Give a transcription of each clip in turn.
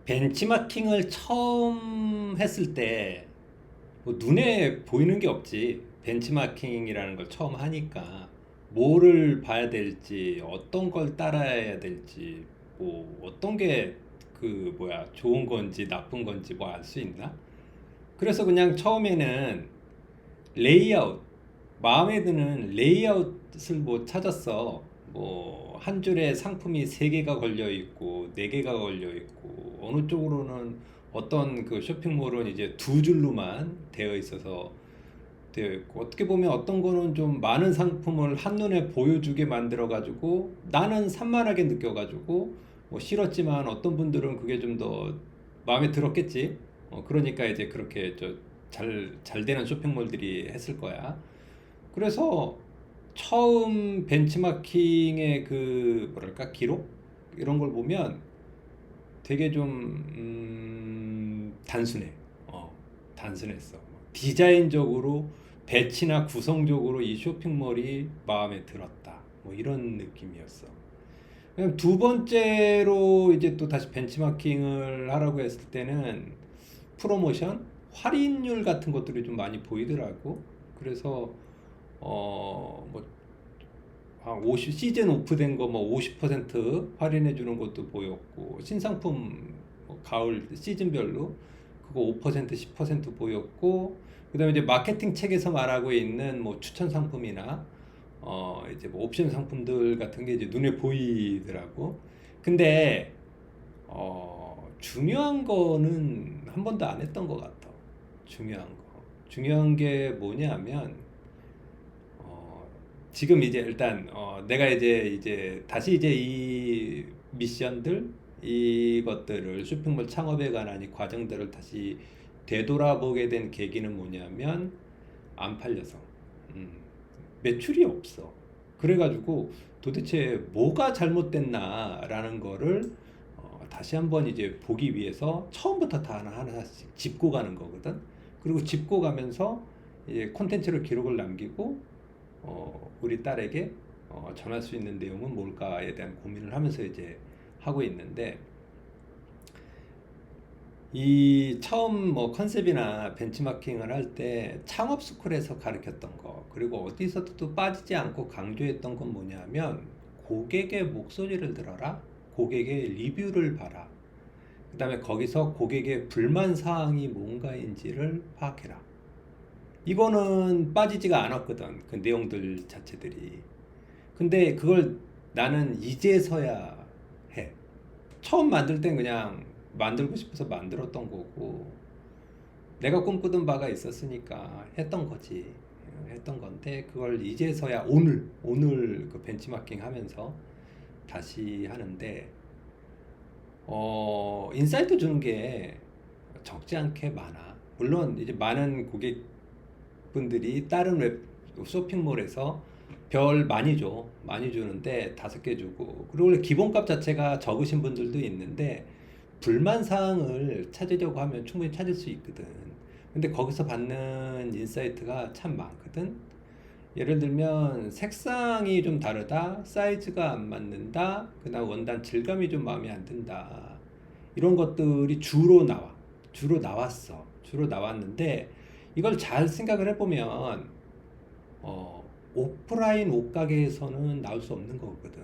벤치마킹을 처음 했을 때 뭐 눈에 보이는 게 없지. 벤치마킹이라는 걸 처음 하니까 뭐를 봐야 될지, 어떤 걸 따라야 될지, 뭐 어떤 게 그 뭐야 좋은 건지 나쁜 건지 뭐 알 수 있나? 그래서 그냥 처음에는 레이아웃, 마음에 드는 레이아웃을 뭐 찾았어. 뭐 한 줄에 상품이 세 개가 걸려 있고 네 개가 걸려 있고 어느 쪽으로는 어떤 그 쇼핑몰은 이제 두 줄로만 되어 있어서 되어 있고, 어떻게 보면 어떤 거는 좀 많은 상품을 한눈에 보여주게 만들어 가지고 나는 산만하게 느껴 가지고 뭐 싫었지만 어떤 분들은 그게 좀 더 마음에 들었겠지. 그러니까 이제 그렇게 잘 되는 쇼핑몰들이 했을 거야. 그래서 처음 벤치마킹의 그 뭐랄까 기록 이런 걸 보면 되게 좀 단순해. 단순했어. 디자인적으로 배치나 구성적으로 이 쇼핑몰이 마음에 들었다. 뭐 이런 느낌이었어. 그냥 두 번째로 이제 또 다시 벤치마킹을 하라고 했을 때는 프로모션, 할인율 같은 것들이 좀 많이 보이더라고. 그래서 뭐 한 50, 시즌 오프된 거 뭐 50% 할인해 주는 것도 보였고, 신상품 뭐 가을 시즌별로 그거 5% 10% 보였고, 그다음에 이제 마케팅 책에서 말하고 있는 뭐 추천 상품이나 이제 뭐 옵션 상품들 같은 게 이제 눈에 보이더라고. 근데 중요한 거는 한 번도 안 했던 것 같아. 중요한 거. 중요한 게 뭐냐면 어, 지금 이제 일단 내가 이제 다시 이제 이 미션들 이것들을 쇼핑몰 창업에 관한 이 과정들을 다시 되돌아보게 된 계기는 뭐냐면 안 팔려서 음, 매출이 없어. 그래가지고 도대체 뭐가 잘못됐나라는 거를 다시 한번 이제 보기 위해서 처음부터 다 하나씩 짚고 가는 거거든. 그리고 짚고 가면서 이제 콘텐츠로 기록을 남기고 우리 딸에게 전할 수 있는 내용은 뭘까에 대한 고민을 하면서 이제 하고 있는데, 이 처음 뭐 컨셉이나 벤치마킹을 할 때 창업 스쿨에서 가르쳤던 거, 그리고 어디서도 또 빠지지 않고 강조했던 건 뭐냐면 고객의 목소리를 들어라, 고객의 리뷰를 봐라, 그 다음에 거기서 고객의 불만 사항이 뭔가인지를 파악해라. 이거는 빠지지가 않았거든, 그 내용들 자체들이. 근데 그걸 나는 이제서야 해. 처음 만들 땐 그냥 만들고 싶어서 만들었던 거고, 내가 꿈꾸던 바가 있었으니까 했던 거지. 했던 건데, 그걸 이제서야 오늘 그 벤치마킹 하면서 다시 하는데, 인사이트 주는 게 적지 않게 많아. 물론 이제 많은 고객분들이 다른 웹 쇼핑몰에서 별 많이 줘. 많이 주는데 5개 주고. 그리고 원래 기본값 자체가 적으신 분들도 있는데 불만 사항을 찾으려고 하면 충분히 찾을 수 있거든. 근데 거기서 받는 인사이트가 참 많거든. 예를 들면 색상이 좀 다르다, 사이즈가 안 맞는다, 그다음 원단 질감이 좀 마음에 안 든다, 이런 것들이 주로 나왔어. 주로 나왔는데 이걸 잘 생각을 해보면 오프라인 옷가게에서는 나올 수 없는 거거든.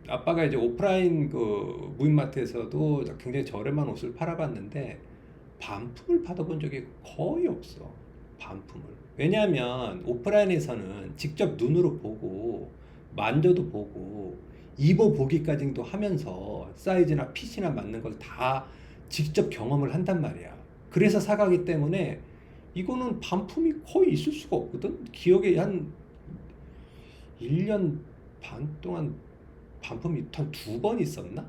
아빠가 이제 오프라인 그 무인마트에서도 굉장히 저렴한 옷을 팔아봤는데 반품을 받아본 적이 거의 없어. 반품을. 왜냐하면 오프라인에서는 직접 눈으로 보고 만져도 보고 입어보기까지도 하면서 사이즈나 핏이나 맞는 걸 다 직접 경험을 한단 말이야. 그래서 사가기 때문에 이거는 반품이 거의 있을 수가 없거든. 기억에 한 1년 반 동안 반품이 한 2번 있었나?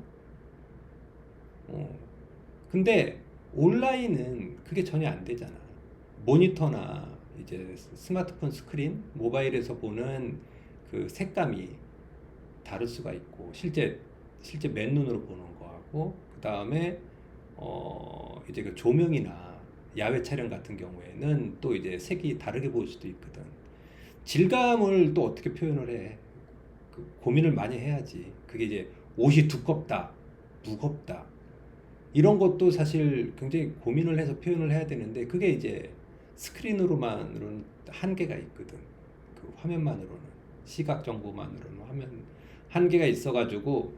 어. 근데 온라인은 그게 전혀 안 되잖아. 모니터나 이제 스마트폰 스크린, 모바일에서 보는 그 색감이 다를 수가 있고, 실제 맨눈으로 보는 거하고, 그 다음에 이제 그 조명이나 야외 촬영 같은 경우에는 또 이제 색이 다르게 보일 수도 있거든. 질감을 또 어떻게 표현을 해? 그 고민을 많이 해야지. 그게 이제 옷이 두껍다. 무겁다. 이런 것도 사실 굉장히 고민을 해서 표현을 해야 되는데 그게 이제 스크린으로만으로는 한계가 있거든. 그 화면만으로는 시각 정보만으로는 화면 한계가 있어가지고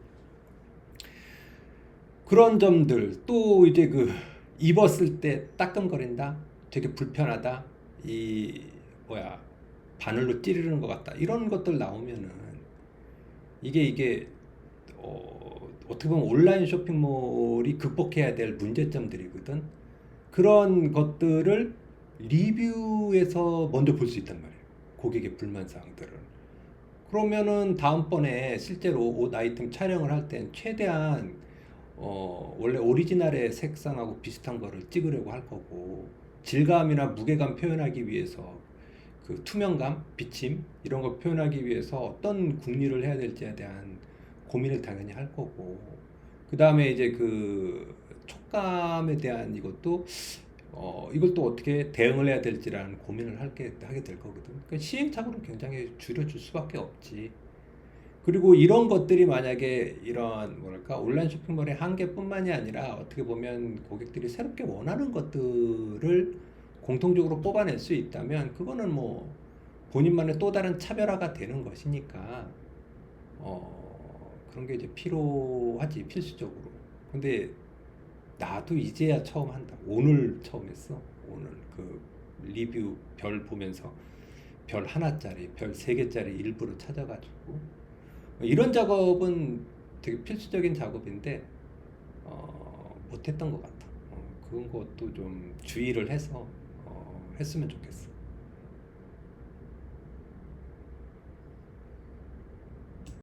그런 점들 또 이제 그 입었을 때 따끔거린다, 되게 불편하다, 이 뭐야 바늘로 찌르는 것 같다 이런 것들 나오면은 이게 어떻게 보면 온라인 쇼핑몰이 극복해야 될 문제점들이거든. 그런 것들을 리뷰에서 먼저 볼 수 있단 말이에요. 고객의 불만 사항들을. 그러면은 다음번에 실제로 옷 아이템 촬영을 할 땐 최대한 원래 오리지널의 색상하고 비슷한 거를 찍으려고 할 거고 질감이나 무게감 표현하기 위해서 그 투명감, 비침 이런 걸 표현하기 위해서 어떤 국리를 해야 될지에 대한 고민을 당연히 할 거고 그 다음에 이제 그 촉감에 대한 이것도 이걸 또 어떻게 대응을 해야 될지라는 고민을 하게 될 거거든. 그러니까 시행착오는 굉장히 줄여줄 수밖에 없지. 그리고 이런 것들이 만약에 이런 뭐랄까 온라인 쇼핑몰의 한계뿐만이 아니라 어떻게 보면 고객들이 새롭게 원하는 것들을 공통적으로 뽑아낼 수 있다면 그거는 뭐 본인만의 또 다른 차별화가 되는 것이니까 그런 게 이제 필요하지 필수적으로. 근데 나도 이제야 처음 한다. 오늘 처음 했어. 오늘 그 리뷰 별 보면서 별 하나짜리, 별 세 개짜리 일부러 찾아가지고 이런 작업은 되게 필수적인 작업인데 못했던 것 같아. 그런 것도 좀 주의를 해서 했으면 좋겠어.